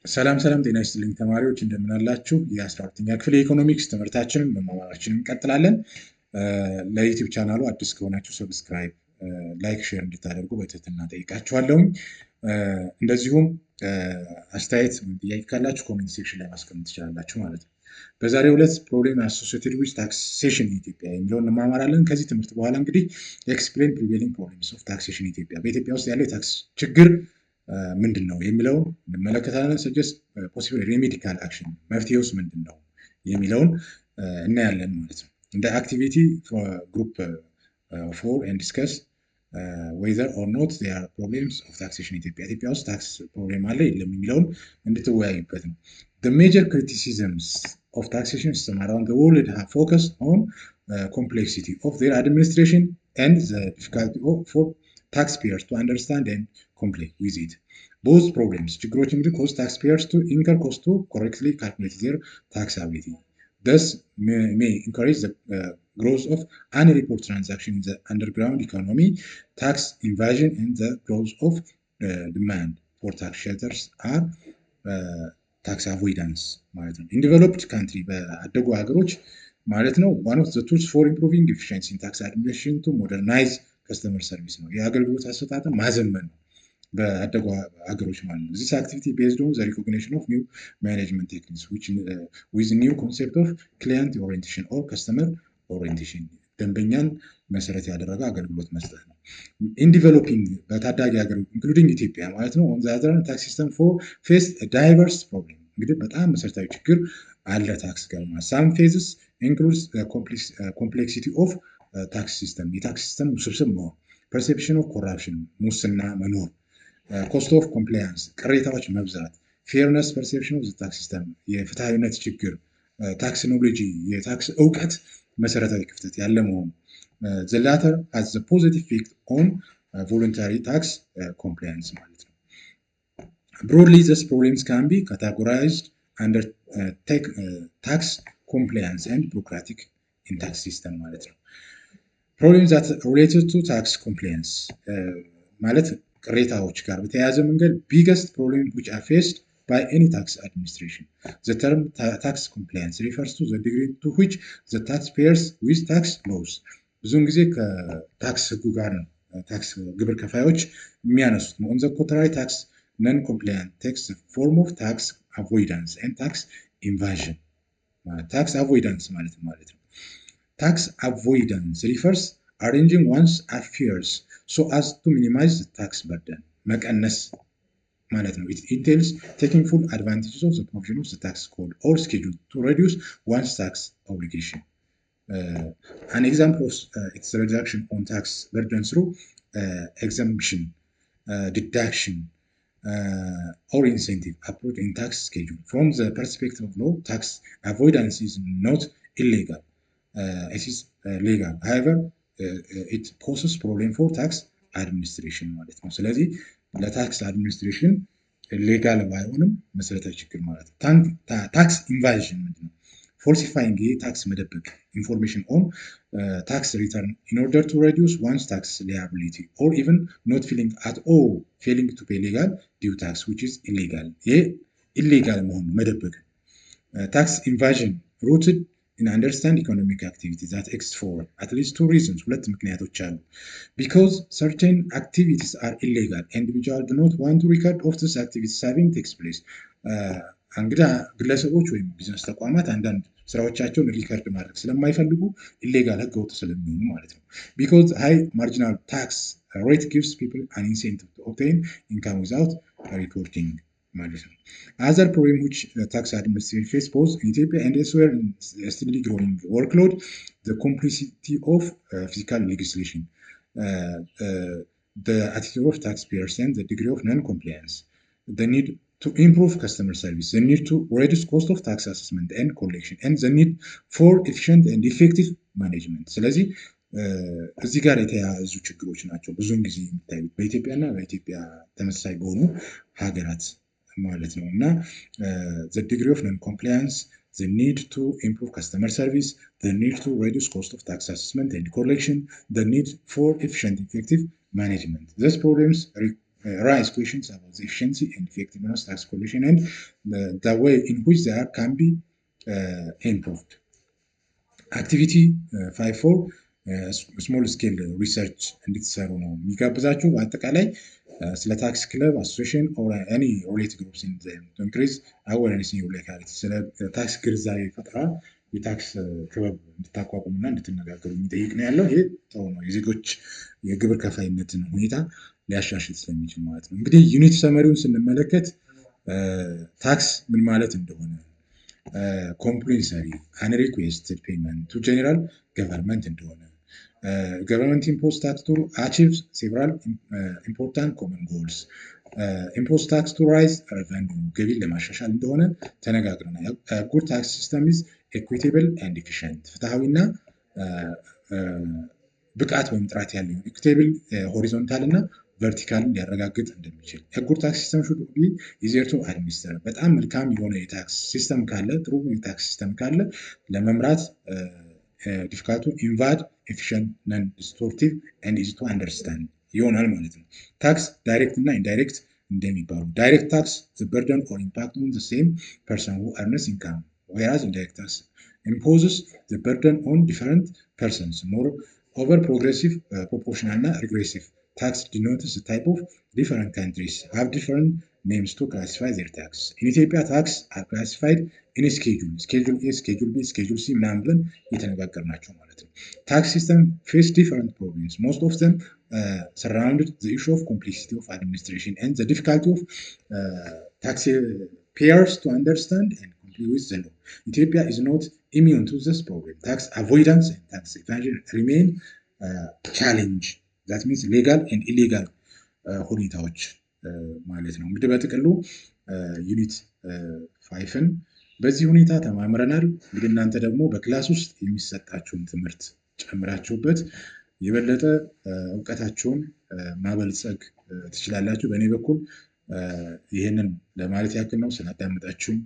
ሰላም ጤና ይስጥልኝ ተማሪዎች እንደምን አላችሁ? የ12ኛ ክፍል የኢኮኖሚክስ ትምህርታችንን መማማራችንን እንቀጥላለን። ለዩቲዩብ ቻናሉ አዲስ ከሆናችሁ ሰብስክራይብ፣ ላይክ፣ ሼር እንድታደርጉ በትህትና ጠይቃችኋለሁኝ። እንደዚሁም አስተያየት ጥያቄ ካላችሁ ኮሜንት ሴክሽን ላይ ማስቀመጥ ትችላላችሁ ማለት ነው። በዛሬው ዕለት ፕሮብሌም አሶሲየትድ ዊዝ ታክሴሽን ኢትዮጵያ የሚለውን እንማማራለን። ከዚህ ትምህርት በኋላ እንግዲህ ኤክስፕሌን ፕሪቬሊንግ ፕሮብሌምስ ኦፍ ታክሴሽን ኢትዮጵያ፣ በኢትዮጵያ ውስጥ ያለው የታክስ ችግር ምንድን ነው የሚለውን እንመለከታለን። ሰጀስት ፖሲብል ሬሜዲካል አክሽን፣ መፍትሄውስ ምንድን ነው የሚለውን እናያለን ማለት ነው። እንደ አክቲቪቲ ግሩፕ 4 ኤንድ ዲስከስ ዌዘር ኦር ኖት ዜር አር ፕሮብሌምስ ኦፍ ታክሴሽን ኢትዮጵያ ውስጥ ታክስ ፕሮብሌም አለ የለም የሚለውን እንድትወያዩበት ነው። The major criticisms of taxation system around the world have focused on complexity of their administration and the difficulty for taxpayers to understand and comply with it. Both problems ችግሮች እንግዲህ cause taxpayers to incur cost to correctly calculate their taxability. Thus may encourage the growth of unreported transaction in the underground economy, tax evasion, and the growth of demand for tax shelters are tax avoidance ማለት ነው። In developed country በአደጉ ሀገሮች ማለት ነው one of the tools for improving efficiency in tax administration to modernize ከስተመር ሰርቪስ ነው። የአገልግሎት አሰጣጥን ማዘመን ነው በአደጉ ሀገሮች ማለት ነው። This activity based on the recognition of new management techniques which with new concept of client orientation or customer orientation, ደንበኛን መሰረት ያደረገ አገልግሎት መስጠት ነው። In developing በታዳጊ ሀገሮች including ኢትዮጵያ ማለት ነው on the other hand tax system for face a diverse problem እንግዲህ በጣም መሰረታዊ ችግር አለ ታክስ ጋር ማለት some phases includes complexity of ታክስ ሲስተም የታክስ ሲስተም ውስብስብ መሆን፣ ፐርሴፕሽን ኦፍ ኮራፕሽን ሙስና መኖር፣ ኮስት ኦፍ ኮምፕላያንስ ቅሬታዎች መብዛት፣ ፌርነስ ፐርሴፕሽን ኦፍ ታክስ ሲስተም የፍትሐዊነት ችግር፣ ታክስ ኖሌጂ የታክስ እውቀት መሰረታዊ ክፍተት ያለ መሆኑ። the latter has the positive effect on voluntary tax compliance ማለት ነው። broadly these problems can be categorized under tax compliance and bureaucratic in tax system ማለት ነው። Problems that related to tax compliance ማለት ቅሬታዎች ጋር በተያያዘ መንገድ biggest problem which are faced by any tax administration. The term tax compliance refers to the degree to which the taxpayers with tax laws ብዙውን ጊዜ ከታክስ ህጉ ጋር ነው ታክስ ግብር ከፋዮች የሚያነሱት ነው። On the contrary tax non-compliant takes the form of tax avoidance and tax evasion. tax avoidance ማለት ነው። Tax avoidance refers arranging one's affairs so as to minimize the tax burden. መቀነስ ማለት ነው። It entails taking full advantage of the provision of the tax code or schedule to reduce one's tax obligation. An example of its reduction on tax burden through exemption, deduction, or incentive approved in tax schedule. From the perspective of law, tax avoidance is not illegal. It is legal. However, it poses problem for tax administration ማለት ነው። ስለዚህ ለታክስ አድሚኒስትሬሽን ሌጋል ባይሆንም መሰረታዊ ችግር ማለት ነው። ታክስ ኢንቫዥን ምንድን ነው? ፎልሲፋይንግ ታክስ መደበቅ ኢንፎርሜሽን ኦን ታክስ ሪተርን in order to reduce one's tax liability or even not feeling at all failing to pay legal due tax which is illegal. ይሄ ኢሌጋል መሆኑ መደበቅ። ታክስ ኢንቫዥን rooted in understand economic activity that exists for at least two reasons. ሁለት ምክንያቶች አሉ። Because certain activities are illegal, individuals do not want to record of these activities having takes place. እንግዲህ ግለሰቦች ወይም ቢዝነስ ተቋማት አንዳንድ ስራዎቻቸውን ሪከርድ ማድረግ ስለማይፈልጉ ኢሌጋል ህገወጥ ስለሚሆኑ ማለት ነው። Because high marginal tax rate gives people an incentive to obtain income without reporting ማለት ነው። Other problem which tax administration face both in Ethiopia and elsewhere in steadily growing workload, the complexity of fiscal legislation, the attitude of taxpayers and the degree of non-compliance, the need to improve customer service, the need to reduce cost of tax assessment and collection, and the need for efficient and effective management. ስለዚህ እዚህ ጋር የተያያዙ ችግሮች ናቸው ብዙውን ጊዜ የሚታዩት በኢትዮጵያና በኢትዮጵያ ተመሳሳይ በሆኑ ሀገራት ማለት ነው። እና the degree of non-compliance, the need to improve customer service, the need to reduce cost of tax assessment and collection, the need for efficient effective management. These problems raise questions about the efficiency and effectiveness of tax collection and the way in which they can be improved. አክቲቪቲ 5 ስሞል ስኬል ሪሰርች እንድትሰሩ ነው የሚጋብዛችሁ። በአጠቃላይ ስለ ታክስ ክለብ አሶሲሽን ኦር ኤኒ ሪሌትድ ግሩፕስ ኢንክሪዝ አዌርነስ ኢን ዩር ሎካሊቲ ስለ ታክስ ግንዛቤ ፈጠራ የታክስ ክበብ እንድታቋቁሙና እንድትነጋገሩ የሚጠይቅ ነው ያለው። ይሄ ጥሩ ነው፣ የዜጎች የግብር ከፋይነትን ሁኔታ ሊያሻሽል ስለሚችል ማለት ነው። እንግዲህ ዩኒት ሰመሪውን ስንመለከት ታክስ ምን ማለት እንደሆነ ኮምፕልሰሪ አንሪኩዌስትድ ፔመንት ቱ ጀነራል ገቨርንመንት እንደሆነ ገቨርንመንት ኢምፖዝ ታክስ ቱ አቺቭ ሴቨራል ኢምፖርታንት ኮመን ጎልስ ኢምፖዝ ታክስ ቱ ራይዝ ሬቨኒው ገቢን ለማሻሻል እንደሆነ ተነጋግረናል። ጉድ ታክስ ሲስተም ኢዝ ኤኩዊቴብል ኤንድ ኤፊሽንት ፍትሐዊና ብቃት ወይም ጥራት ያለው ኢኩዊቴብል ሆሪዞንታል እና ቨርቲካልን ሊያረጋግጥ እንደሚችል ጉድ ታክስ ሲስተም ሹድ ቢ ኢዚየር ቱ አድሚኒስተር በጣም መልካም የሆነ የታክስ ሲስተም ካለ ጥሩ የታክስ ሲስተም ካለ ለመምራት ዲፊካልቱ ኢንቫድ ኤፊሽንት ነን ዲስቶርቲቭ ኤንድ ኢዚ ቱ አንደርስታንድ ይሆናል ማለት ነው። ታክስ ዳይሬክት እና ኢንዳይሬክት እንደሚባሉ ዳይሬክት ታክስ ዘ በርደን ኦር ኢምፓክት ኦን ዘ ሴም ፐርሰን ሁ earns income whereas indirect tax imposes the burden on different persons more over progressive proportional እና regressive tax denotes the type of different countries have different names to classify their tax. In Ethiopia, tax are classified in a schedule. Schedule A, Schedule B, Schedule C ምናምን ብለን እየተነጋገርናቸው ማለት ነው። Tax system face different problems. Most of them surrounded the issue of complexity of administration and the difficulty of taxpayers to understand and comply with the law. Ethiopia is not immune to this problem. Tax avoidance and tax evasion remain challenge. ዛት ሚንስ ሌጋል ኤንድ ኢሌጋል ሁኔታዎች ማለት ነው። እንግዲህ በጥቅሉ ዩኒት 5ን በዚህ ሁኔታ ተማምረናል። እንግዲህ እናንተ ደግሞ በክላስ ውስጥ የሚሰጣችሁን ትምህርት ጨምራችሁበት የበለጠ እውቀታችሁን ማበልጸግ ትችላላችሁ። በእኔ በኩል ይህንን ለማለት ያክል ነው። ስላዳመጣችሁኝ